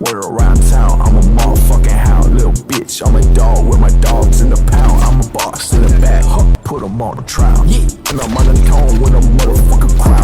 Word around town, I'm a motherfucking hound, little bitch. I'm a dog with my dogs in the pound. I'm a boss in the back, put them on the trial. Yeah, and I'm on the tone with a motherfucking crowd.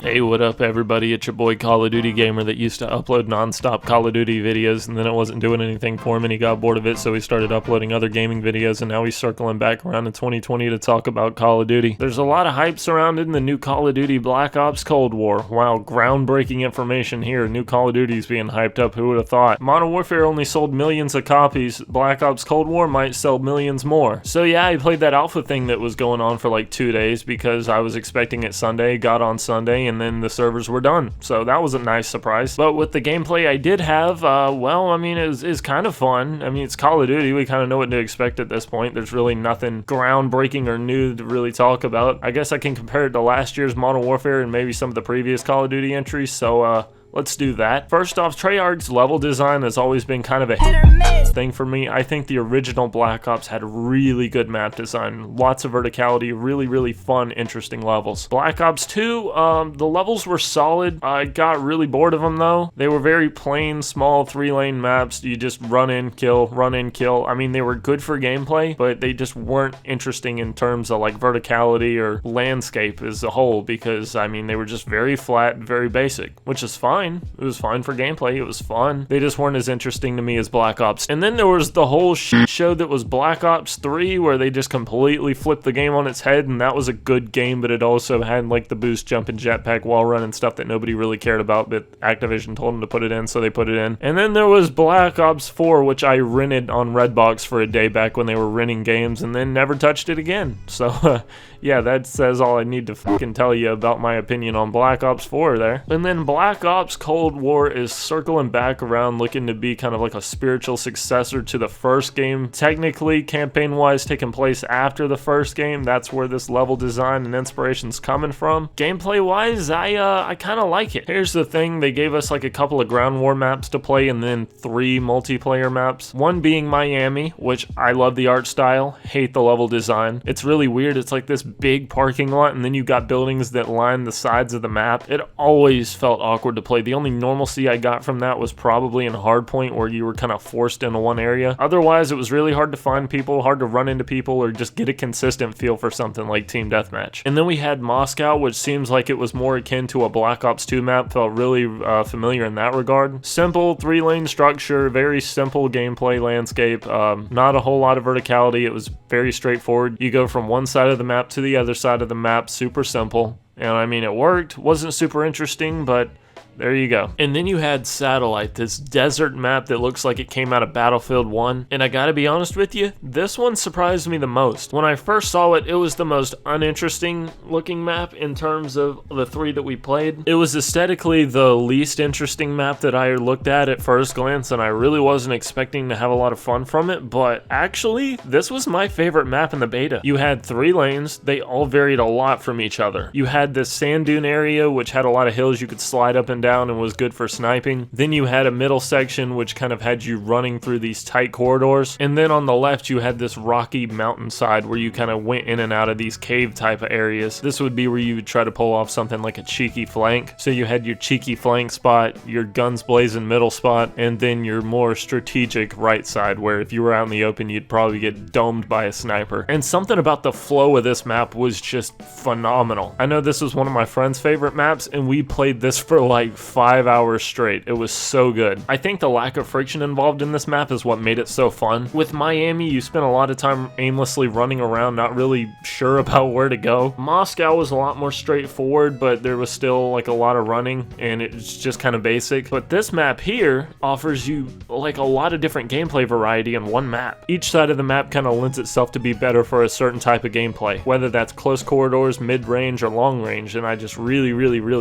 Hey, what up everybody, it's your boy Call of Duty Gamer that used to upload non-stop Call of Duty videos, and then it wasn't doing anything for him and he got bored of it, so he started uploading other gaming videos, and now he's circling back around in 2020 to talk about Call of Duty. There's a lot of hype surrounding the new Call of Duty Black Ops Cold War. Wow, groundbreaking information here. New Call of Duty's being hyped up, who would have thought? Modern Warfare only sold millions of copies, Black Ops Cold War might sell millions more. So yeah, I played that alpha thing that was going on for like 2 days because I was expecting it Sunday, got on Sunday, and then the servers were done. So that was a nice surprise. But with the gameplay I did have, well, I mean, it's kind of fun. I mean, it's Call of Duty. We kind of know what to expect at this point. There's really nothing groundbreaking or new to really talk about. I guess I can compare it to last year's Modern Warfare and maybe some of the previous Call of Duty entries. So, let's do that. First off, Treyarch's level design has always been kind of a hit or miss thing for me. I think the original Black Ops had really good map design, lots of verticality, really fun, interesting levels. Black Ops 2, the levels were solid. I got really bored of them though. They were very plain, small, 3-lane maps. You just run in, kill, run in, kill. I mean, they were good for gameplay, but they just weren't interesting in terms of like verticality or landscape as a whole, because I mean, they were just very flat, very basic, which is fine. It was fine for gameplay. It was fun. They just weren't as interesting to me as Black Ops. And then there was the whole shit show that was Black Ops 3, where they just completely flipped the game on its head, and that was a good game, but it also had like the boost jump and jetpack wall run and stuff that nobody really cared about, but Activision told them to put it in, so they put it in. And then there was Black Ops 4, which I rented on Redbox for a day back when they were renting games, and then never touched it again. So yeah, that says all I need to fucking tell you about my opinion on Black Ops 4 there. And then Black Ops Cold War is circling back around, looking to be kind of like a spiritual successor to the first game. Technically, campaign-wise, taking place after the first game. That's where this level design and inspiration's coming from. Gameplay-wise, I kind of like it. Here's the thing, they gave us like a couple of ground war maps to play and then 3 multiplayer maps. One being Miami, which I love the art style, hate the level design. It's really weird. It's like this big parking lot and then you got buildings that line the sides of the map. It always felt awkward to play. The only normalcy I got from that was probably in Hardpoint, where you were kind of forced into one area. Otherwise, it was really hard to find people, hard to run into people, or just get a consistent feel for something like Team Deathmatch. And then we had Moscow, which seems like it was more akin to a Black Ops 2 map, felt really familiar in that regard. Simple 3-lane structure, very simple gameplay landscape, not a whole lot of verticality. It was very straightforward. You go from one side of the map to the other side of the map, super simple. And I mean, it worked. Wasn't super interesting, but there you go. And then you had Satellite, this desert map that looks like it came out of Battlefield 1. And I gotta be honest with you, this one surprised me the most. When I first saw it, it was the most uninteresting looking map in terms of the 3 that we played. It was aesthetically the least interesting map that I looked at first glance, and I really wasn't expecting to have a lot of fun from it, but actually, this was my favorite map in the beta. You had 3 lanes, they all varied a lot from each other. You had this sand dune area, which had a lot of hills you could slide up and down and was good for sniping. Then you had a middle section which kind of had you running through these tight corridors, and then on the left you had this rocky mountainside where you kind of went in and out of these cave type of areas. This would be where you would try to pull off something like a cheeky flank. So you had your cheeky flank spot, your guns blazing middle spot, and then your more strategic right side, where if you were out in the open you'd probably get domed by a sniper. And something about the flow of this map was just phenomenal. I know this was one of my friend's favorite maps, and we played this for like 5 hours straight. It was so good. I think the lack of friction involved in this map is what made it so fun. With Miami, you spent a lot of time aimlessly running around, not really sure about where to go. Moscow was a lot more straightforward, but there was still like a lot of running, and it's just kind of basic. But this map here offers you like a lot of different gameplay variety in one map. Each side of the map kind of lends itself to be better for a certain type of gameplay, whether that's close corridors, mid-range, or long range, and I just really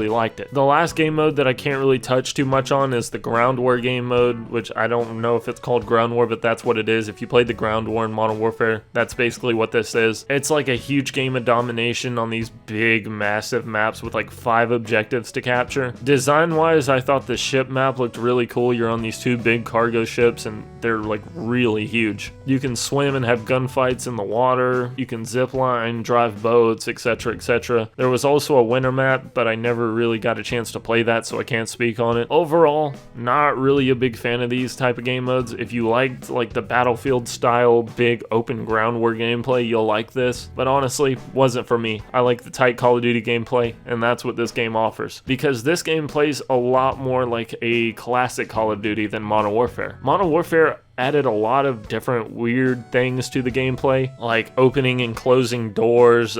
liked it. The last game mode that I can't really touch too much on is the ground war game mode, which I don't know if it's called ground war, but that's what it is. If you played the ground war in Modern Warfare, that's basically what this is. It's like a huge game of domination on these big, massive maps with like 5 objectives to capture. Design-wise, I thought the ship map looked really cool. You're on these 2 big cargo ships, and they're like really huge. You can swim and have gunfights in the water. You can zip line, drive boats, etc., etc. There was also a winter map, but I never really got a chance to play that that, so I can't speak on it. Overall, not really a big fan of these type of game modes. If you liked like the Battlefield style big open ground war gameplay, you'll like this, but honestly, wasn't for me. I like the tight Call of Duty gameplay, and that's what this game offers, because this game plays a lot more like a classic Call of Duty than Modern Warfare. Modern Warfare added a lot of different weird things to the gameplay, like opening and closing doors,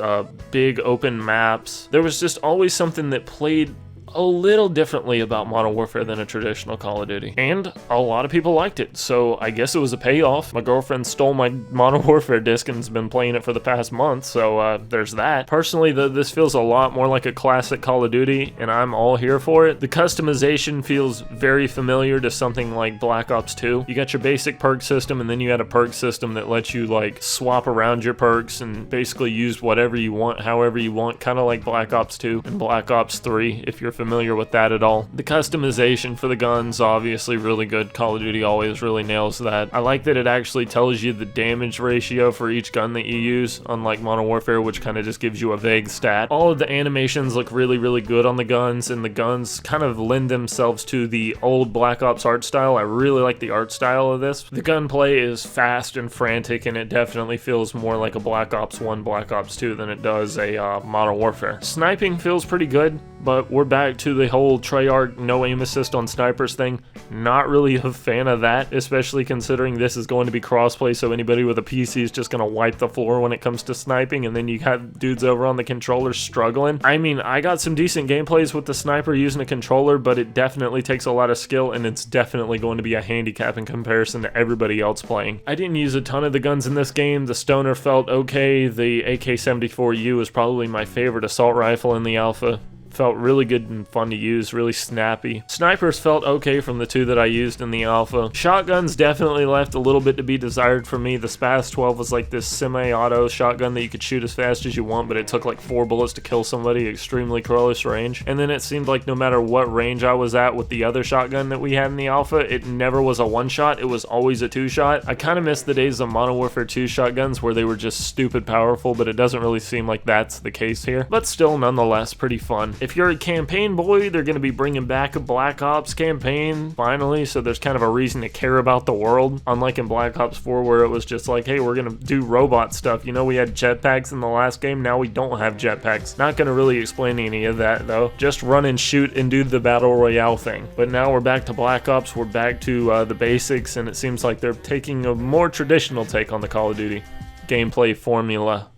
big open maps. There was just always something that played a little differently about Modern Warfare than a traditional Call of Duty, and a lot of people liked it, so I guess it was a payoff. My girlfriend stole my Modern Warfare disc and has been playing it for the past month, so there's that. Personally, this feels a lot more like a classic Call of Duty, and I'm all here for it. The customization feels very familiar to something like Black Ops 2. You got your basic perk system, and then you had a perk system that lets you like swap around your perks and basically use whatever you want, however you want, kind of like Black Ops 2 and Black Ops 3, if you're familiar with that at all. The customization for the guns, obviously really good. Call of Duty always really nails that. I like that it actually tells you the damage ratio for each gun that you use, unlike Modern Warfare, which kind of just gives you a vague stat. All of the animations look really, really good on the guns, and the guns kind of lend themselves to the old Black Ops art style. I really like the art style of this. The gunplay is fast and frantic, and it definitely feels more like a Black Ops 1, Black Ops 2 than it does a Modern Warfare. Sniping feels pretty good, but we're back to the whole Treyarch no aim assist on snipers thing. Not really a fan of that, especially considering this is going to be crossplay, so anybody with a PC is just going to wipe the floor when it comes to sniping, and then you got dudes over on the controller struggling. I mean, I got some decent gameplays with the sniper using a controller, but it definitely takes a lot of skill, and it's definitely going to be a handicap in comparison to everybody else playing. I didn't use a ton of the guns in this game. The Stoner felt okay. The AK-74U is probably my favorite assault rifle in the alpha. Felt really good and fun to use, really snappy. Snipers felt okay from the two that I used in the alpha. Shotguns definitely left a little bit to be desired for me. The Spaz 12 was like this semi-auto shotgun that you could shoot as fast as you want, but it took like 4 bullets to kill somebody, extremely close range. And then it seemed like no matter what range I was at with the other shotgun that we had in the alpha, it never was a one-shot, it was always a two-shot. I kind of miss the days of Modern Warfare 2 shotguns where they were just stupid powerful, but it doesn't really seem like that's the case here. But still, nonetheless, pretty fun. If you're a campaign boy, they're going to be bringing back a Black Ops campaign finally, so there's kind of a reason to care about the world, unlike in Black Ops 4 where it was just like, hey, we're going to do robot stuff. You know, we had jetpacks in the last game, now we don't have jetpacks. Not going to really explain any of that though, just run and shoot and do the battle royale thing. But now we're back to Black Ops, we're back to the basics, and it seems like they're taking a more traditional take on the Call of Duty gameplay formula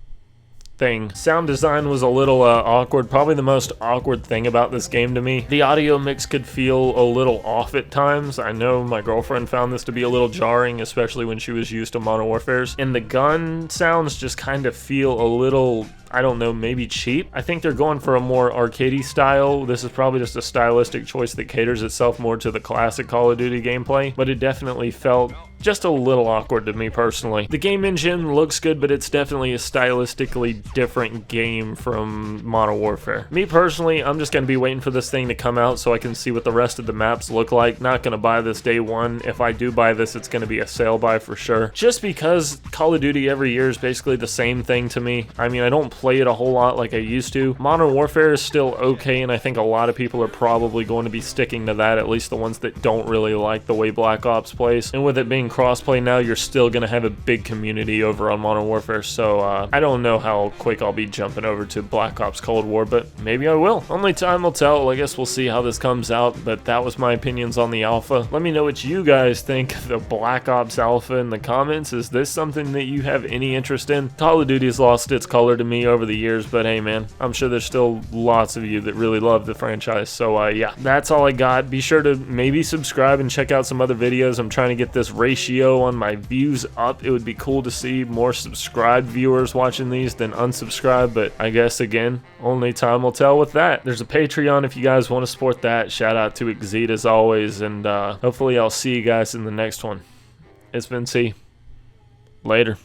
thing. Sound design was a little awkward, probably the most awkward thing about this game to me. The audio mix could feel a little off at times. I know my girlfriend found this to be a little jarring, especially when she was used to Modern Warfare's. And the gun sounds just kind of feel a little, I don't know, maybe cheap. I think they're going for a more arcadey style. This is probably just a stylistic choice that caters itself more to the classic Call of Duty gameplay, but it definitely felt just a little awkward to me personally. The game engine looks good, but it's definitely a stylistically different game from Modern Warfare. Me personally, I'm just going to be waiting for this thing to come out so I can see what the rest of the maps look like. Not going to buy this day one. If I do buy this, it's going to be a sale buy for sure. Just because Call of Duty every year is basically the same thing to me. I mean, I don't play it a whole lot like I used to. Modern Warfare is still okay, and I think a lot of people are probably going to be sticking to that, at least the ones that don't really like the way Black Ops plays. And with it being crossplay now, you're still going to have a big community over on Modern Warfare, so I don't know how quick I'll be jumping over to Black Ops Cold War, but maybe I will. Only time will tell. I guess we'll see how this comes out, but that was my opinions on the alpha. Let me know what you guys think of the Black Ops alpha in the comments. Is this something that you have any interest in? Call of Duty's lost its color to me over the years, but hey man, I'm sure there's still lots of you that really love the franchise, so yeah, that's all I got. Be sure to maybe subscribe and check out some other videos. I'm trying to get this ratio on my views up. It would be cool to see more subscribed viewers watching these than unsubscribed, but I guess again, only time will tell with that. There's a Patreon if you guys want to support that. Shout out to Exceed as always, and hopefully I'll see you guys in the next one. It's been C. Later.